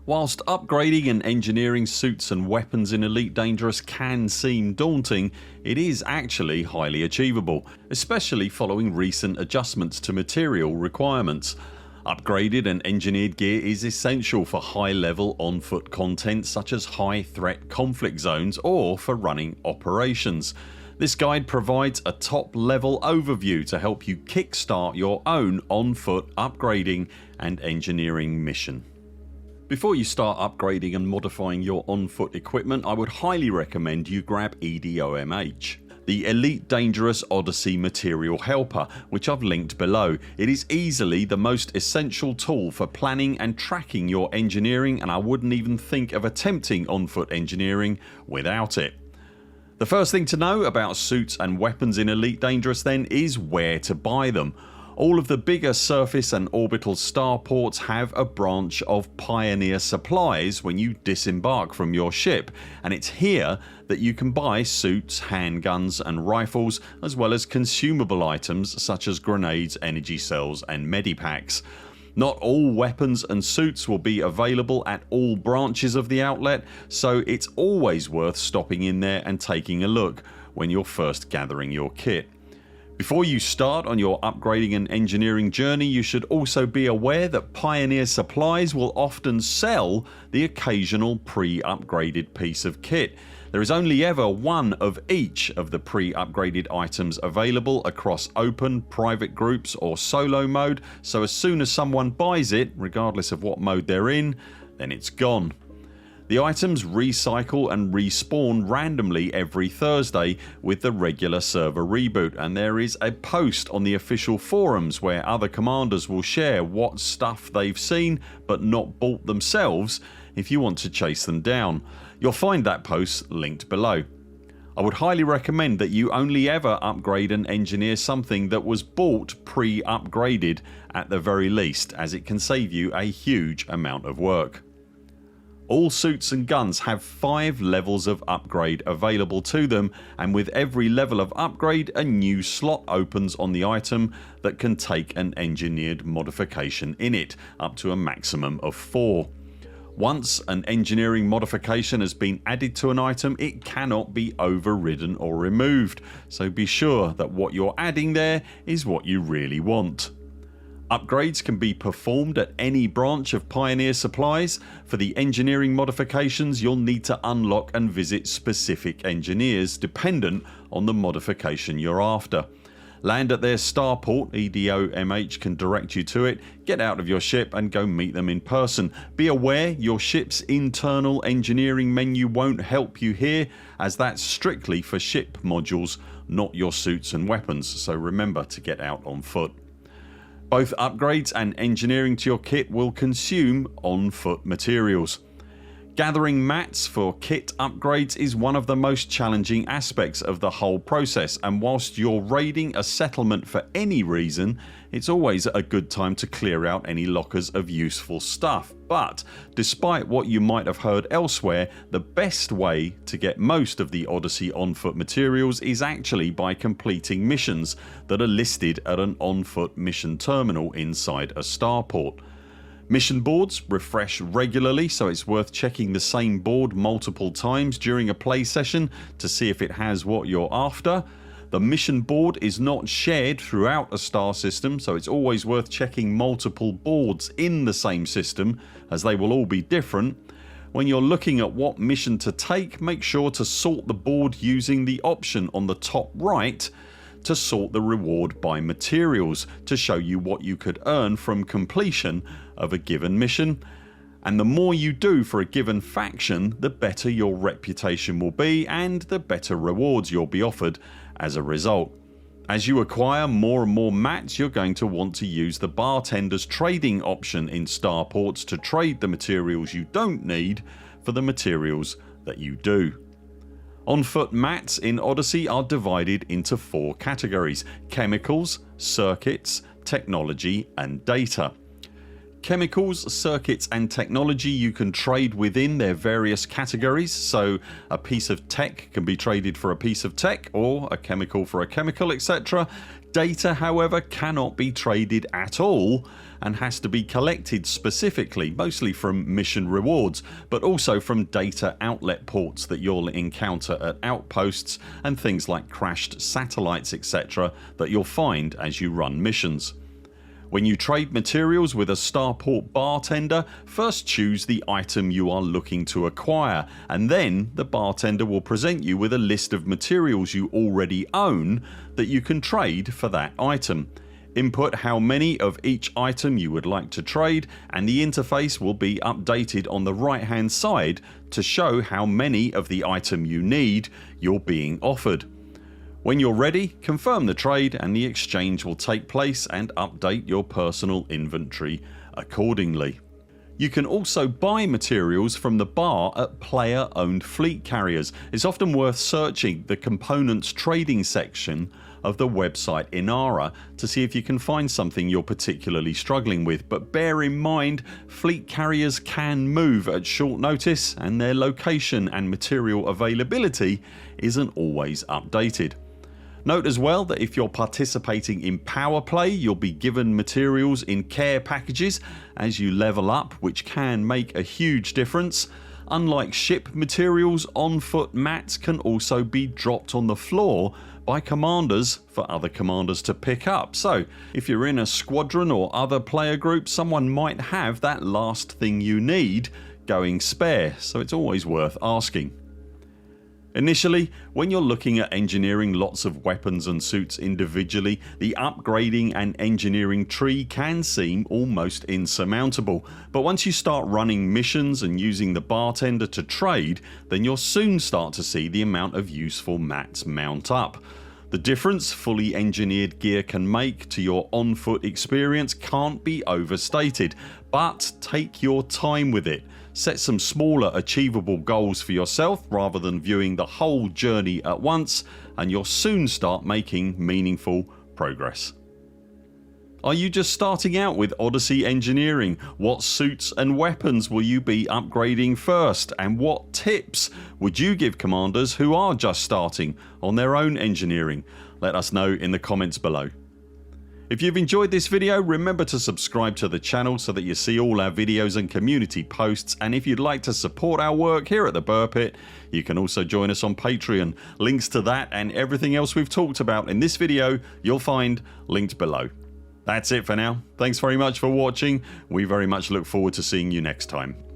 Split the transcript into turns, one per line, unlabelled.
Whilst upgrading and engineering suits and weapons in Elite Dangerous can seem daunting, it is actually highly achievable, especially following recent adjustments to material requirements. Upgraded and engineered gear is essential for high level on foot content such as high threat conflict zones or for running operations. This guide provides a top level overview to help you kickstart your own on foot upgrading and engineering mission. Before you start upgrading and modifying your on-foot equipment, I would highly recommend you grab EDOMH, the Elite Dangerous Odyssey Material Helper, which I've linked below. It is easily the most essential tool for planning and tracking your engineering, and I wouldn't even think of attempting on-foot engineering without it. The first thing to know about suits and weapons in Elite Dangerous then is where to buy them. All of the bigger surface and orbital starports have a branch of Pioneer supplies when you disembark from your ship, and it's here that you can buy suits, handguns and rifles, as well as consumable items such as grenades, energy cells and medipacks. Not all weapons and suits will be available at all branches of the outlet, so it's always worth stopping in there and taking a look when you're first gathering your kit. Before you start on your upgrading and engineering journey, you should also be aware that Pioneer supplies will often sell the occasional pre-upgraded piece of kit. There is only ever one of each of the pre-upgraded items available across open, private groups or solo mode, so as soon as someone buys it, regardless of what mode they're in, then it's gone. The items recycle and respawn randomly every Thursday with the regular server reboot, and there is a post on the official forums where other commanders will share what stuff they've seen but not bought themselves if you want to chase them down. You'll find that post linked below. I would highly recommend that you only ever upgrade and engineer something that was bought pre-upgraded at the very least, as it can save you a huge amount of work. All suits and guns have 5 levels of upgrade available to them, and with every level of upgrade a new slot opens on the item that can take an engineered modification in it, up to a maximum of 4. Once an engineering modification has been added to an item, it cannot be overridden or removed, so be sure that what you're adding there is what you really want. Upgrades can be performed at any branch of Pioneer supplies. For the engineering modifications, you'll need to unlock and visit specific engineers dependent on the modification you're after. Land at their starport, EDOMH can direct you to it, get out of your ship and go meet them in person. Be aware your ship's internal engineering menu won't help you here, as that's strictly for ship modules, not your suits and weapons, so remember to get out on foot. Both upgrades and engineering to your kit will consume on-foot materials. Gathering mats for kit upgrades is one of the most challenging aspects of the whole process, and whilst you're raiding a settlement for any reason, it's always a good time to clear out any lockers of useful stuff. But despite what you might have heard elsewhere, the best way to get most of the Odyssey on-foot materials is actually by completing missions that are listed at an on-foot mission terminal inside a starport. Mission boards refresh regularly, so it's worth checking the same board multiple times during a play session to see if it has what you're after. The mission board is not shared throughout a star system, so it's always worth checking multiple boards in the same system, as they will all be different. When you're looking at what mission to take, make sure to sort the board using the option on the top right to sort the reward by materials to show you what you could earn from completion of a given mission. And the more you do for a given faction, the better your reputation will be and the better rewards you'll be offered as a result. As you acquire more and more mats, you're going to want to use the bartender's trading option in starports to trade the materials you don't need for the materials that you do. On-foot mats in Odyssey are divided into 4 categories: chemicals, circuits, technology and data. Chemicals, circuits and technology you can trade within their various categories, so a piece of tech can be traded for a piece of tech or a chemical for a chemical, etc. Data, however, cannot be traded at all and has to be collected specifically, mostly from mission rewards, but also from data outlet ports that you'll encounter at outposts and things like crashed satellites, etc. that you'll find as you run missions. When you trade materials with a starport bartender, first choose the item you are looking to acquire, and then the bartender will present you with a list of materials you already own that you can trade for that item. Input how many of each item you would like to trade, and the interface will be updated on the right hand side to show how many of the item you need you're being offered. When you're ready, confirm the trade and the exchange will take place and update your personal inventory accordingly. You can also buy materials from the bar at player owned fleet carriers. It's often worth searching the components trading section of the website Inara to see if you can find something you're particularly struggling with, but bear in mind fleet carriers can move at short notice and their location and material availability isn't always updated. Note as well that if you're participating in power play, you'll be given materials in care packages as you level up, which can make a huge difference. Unlike ship materials, on foot mats can also be dropped on the floor by commanders for other commanders to pick up. So if you're in a squadron or other player group, someone might have that last thing you need going spare, so it's always worth asking. Initially, when you're looking at engineering lots of weapons and suits individually, the upgrading and engineering tree can seem almost insurmountable, but once you start running missions and using the bartender to trade, then you'll soon start to see the amount of useful mats mount up. The difference fully engineered gear can make to your on foot experience can't be overstated, but take your time with it. Set some smaller achievable goals for yourself rather than viewing the whole journey at once, and you'll soon start making meaningful progress. Are you just starting out with Odyssey engineering? What suits and weapons will you be upgrading first, and what tips would you give commanders who are just starting on their own engineering? Let us know in the comments below. If you've enjoyed this video, remember to subscribe to the channel so that you see all our videos and community posts, and if you'd like to support our work here at the Buur Pit, you can also join us on Patreon. Links to that and everything else we've talked about in this video you'll find linked below. That's it for now. Thanks very much for watching. We very much look forward to seeing you next time.